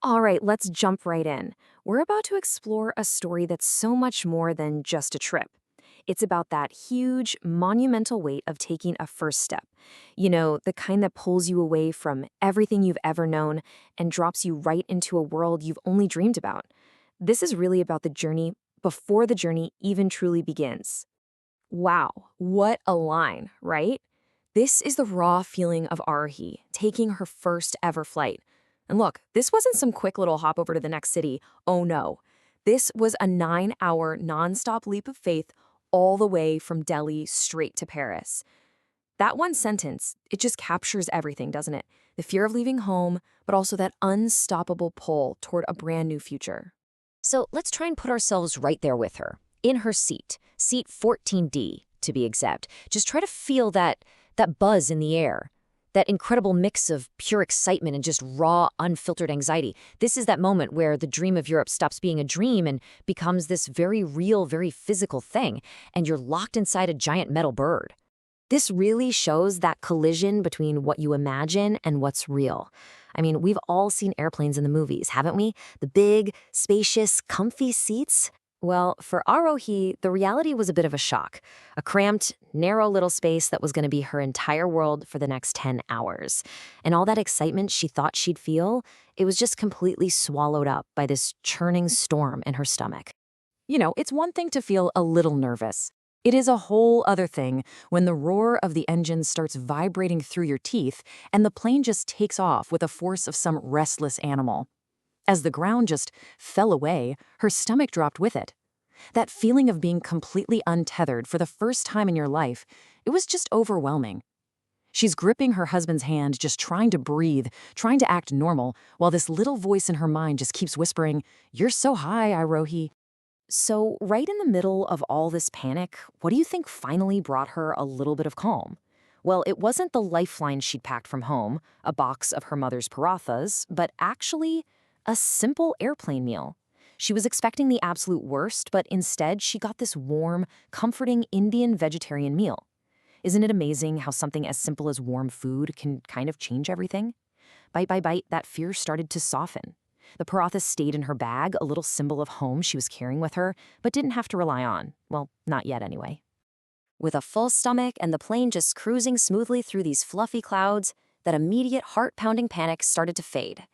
All right, let's jump right in. We're about to explore a story that's so much more than just a trip. It's about that huge, monumental weight of taking a first step. You know, the kind that pulls you away from everything you've ever known and drops you right into a world you've only dreamed about. This is really about the journey before the journey even truly begins. Wow, what a line, right? This is the raw feeling of Aarohi taking her first ever flight. And look, this wasn't some quick little hop over to the next city. Oh no. This was a 9-hour nonstop leap of faith all the way from Delhi straight to Paris. That one sentence, it just captures everything, doesn't it? The fear of leaving home, but also that unstoppable pull toward a brand new future. So let's try and put ourselves right there with her, in her seat 14D to be exact. Just try to feel that buzz in the air, that incredible mix of pure excitement and just raw, unfiltered anxiety. This is that moment where the dream of Europe stops being a dream and becomes this very real, very physical thing, and you're locked inside a giant metal bird. This really shows that collision between what you imagine and what's real. I mean, we've all seen airplanes in the movies, haven't we? The big, spacious, comfy seats. Well, for Aarohi, the reality was a bit of a shock. A cramped, narrow little space that was going to be her entire world for the next 10 hours. And all that excitement she thought she'd feel, it was just completely swallowed up by this churning storm in her stomach. You know, it's one thing to feel a little nervous. It is a whole other thing when the roar of the engine starts vibrating through your teeth and the plane just takes off with the force of some restless animal. As the ground just fell away, her stomach dropped with it. That feeling of being completely untethered for the first time in your life, it was just overwhelming. She's gripping her husband's hand, just trying to breathe, trying to act normal, while this little voice in her mind just keeps whispering, "You're so high, Aarohi." So, right in the middle of all this panic, what do you think finally brought her a little bit of calm? Well, it wasn't the lifeline she'd packed from home, a box of her mother's parathas, but actually a simple airplane meal. She was expecting the absolute worst, but instead she got this warm, comforting Indian vegetarian meal. Isn't it amazing how something as simple as warm food can kind of change everything? Bite by bite, that fear started to soften. The parathas stayed in her bag, a little symbol of home she was carrying with her, but didn't have to rely on. Well, not yet anyway. With a full stomach and the plane just cruising smoothly through these fluffy clouds, that immediate heart-pounding panic started to fade.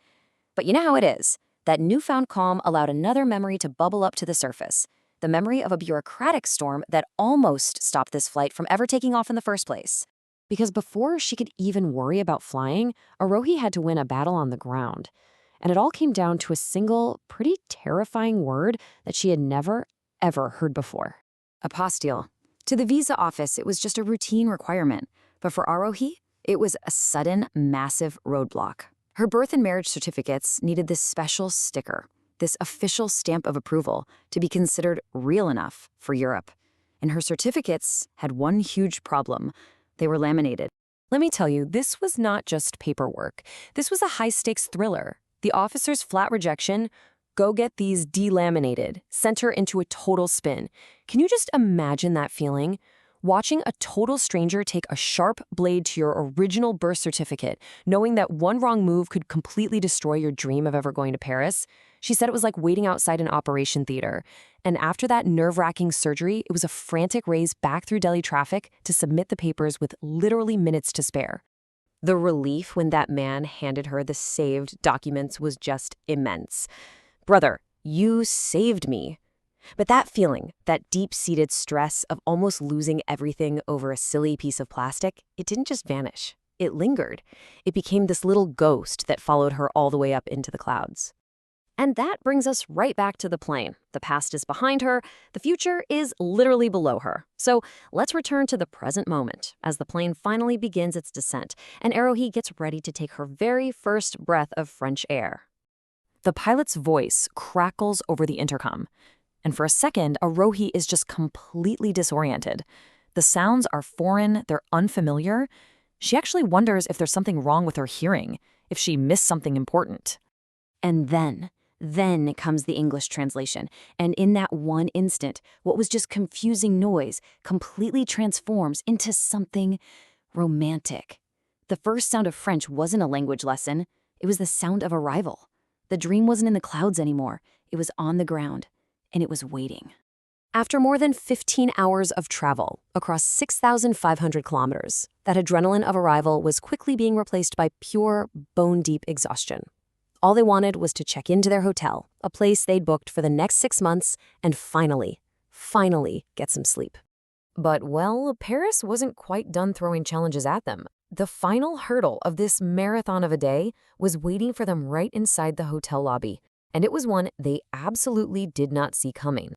But you know how it is. That newfound calm allowed another memory to bubble up to the surface. The memory of a bureaucratic storm that almost stopped this flight from ever taking off in the first place. Because before she could even worry about flying, Aarohi had to win a battle on the ground. And it all came down to a single, pretty terrifying word that she had never, ever heard before. Apostille. To the visa office, it was just a routine requirement. But for Aarohi, it was a sudden, massive roadblock. Her birth and marriage certificates needed this special sticker, this official stamp of approval, to be considered real enough for Europe. And her certificates had one huge problem. They were laminated. Let me tell you, this was not just paperwork. This was a high-stakes thriller. The officer's flat rejection, "Go get these delaminated," sent her into a total spin. Can you just imagine that feeling? Watching a total stranger take a sharp blade to your original birth certificate, knowing that one wrong move could completely destroy your dream of ever going to Paris. She said it was like waiting outside an operation theater. And after that nerve-wracking surgery, it was a frantic race back through Delhi traffic to submit the papers with literally minutes to spare. The relief when that man handed her the saved documents was just immense. "Brother, you saved me." But that feeling, that deep-seated stress of almost losing everything over a silly piece of plastic, it didn't just vanish. It lingered. It became this little ghost that followed her all the way up into the clouds. And that brings us right back to the plane. The past is behind her. The future is literally below her. So let's return to the present moment as the plane finally begins its descent and Aarohi gets ready to take her very first breath of French air. The pilot's voice crackles over the intercom. And for a second, Aarohi is just completely disoriented. The sounds are foreign, they're unfamiliar. She actually wonders if there's something wrong with her hearing, if she missed something important. And then comes the English translation, and in that one instant, what was just confusing noise completely transforms into something romantic. The first sound of French wasn't a language lesson, it was the sound of arrival. The dream wasn't in the clouds anymore. It was on the ground, and it was waiting. After more than 15 hours of travel across 6,500 kilometers, that adrenaline of arrival was quickly being replaced by pure, bone-deep exhaustion. All they wanted was to check into their hotel, a place they'd booked for the next 6 months, and finally get some sleep. But, well, Paris wasn't quite done throwing challenges at them. The final hurdle of this marathon of a day was waiting for them right inside the hotel lobby, and it was one they absolutely did not see coming.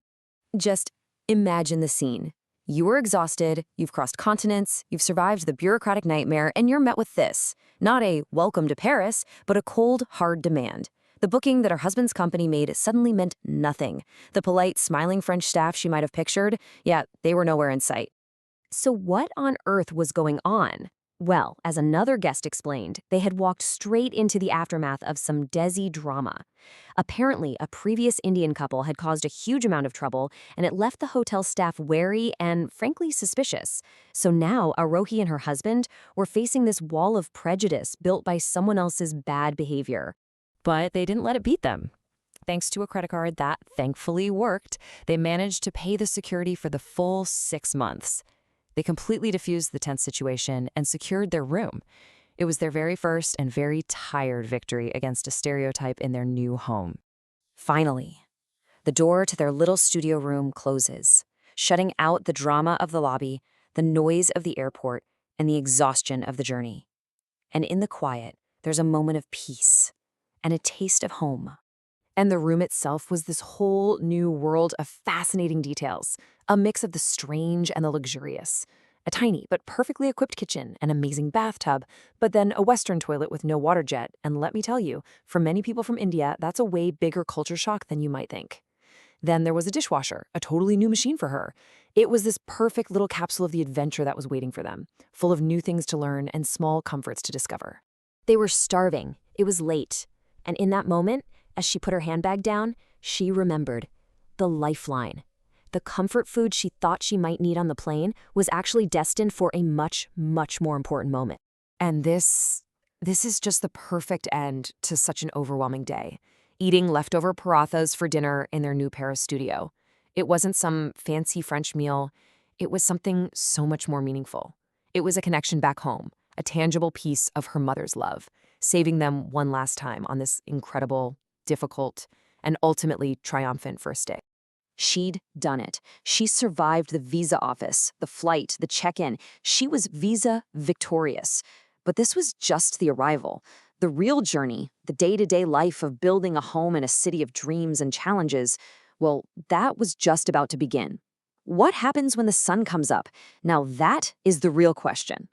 Just imagine the scene. You are exhausted, you've crossed continents, you've survived the bureaucratic nightmare, and you're met with this. Not a welcome to Paris, but a cold, hard demand. The booking that her husband's company made suddenly meant nothing. The polite, smiling French staff she might have pictured, yeah, they were nowhere in sight. So what on earth was going on? Well, as another guest explained, they had walked straight into the aftermath of some desi drama. Apparently, a previous Indian couple had caused a huge amount of trouble, and it left the hotel staff wary and, frankly, suspicious. So now, Aarohi and her husband were facing this wall of prejudice built by someone else's bad behavior. But they didn't let it beat them. Thanks to a credit card that thankfully worked, they managed to pay the security for the full 6 months. They completely diffused the tense situation and secured their room. It was their very first and very tired victory against a stereotype in their new home. Finally, the door to their little studio room closes, shutting out the drama of the lobby, the noise of the airport, and the exhaustion of the journey. And in the quiet, there's a moment of peace and a taste of home. And the room itself was this whole new world of fascinating details, a mix of the strange and the luxurious. A tiny but perfectly equipped kitchen, an amazing bathtub, but then a Western toilet with no water jet. And let me tell you, for many people from India, that's a way bigger culture shock than you might think. Then there was a dishwasher, a totally new machine for her. It was this perfect little capsule of the adventure that was waiting for them, full of new things to learn and small comforts to discover. They were starving. It was late. And in that moment, as she put her handbag down, she remembered the lifeline. The comfort food she thought she might need on the plane was actually destined for a much, much more important moment. And this is just the perfect end to such an overwhelming day. Eating leftover parathas for dinner in their new Paris studio. It wasn't some fancy French meal. It was something so much more meaningful. It was a connection back home, a tangible piece of her mother's love, saving them one last time on this incredible, difficult, and ultimately triumphant first day. She'd done it. She survived the visa office, the flight, the check-in. She was visa victorious. But this was just the arrival. The real journey, the day-to-day life of building a home in a city of dreams and challenges, well, that was just about to begin. What happens when the sun comes up? Now that is the real question.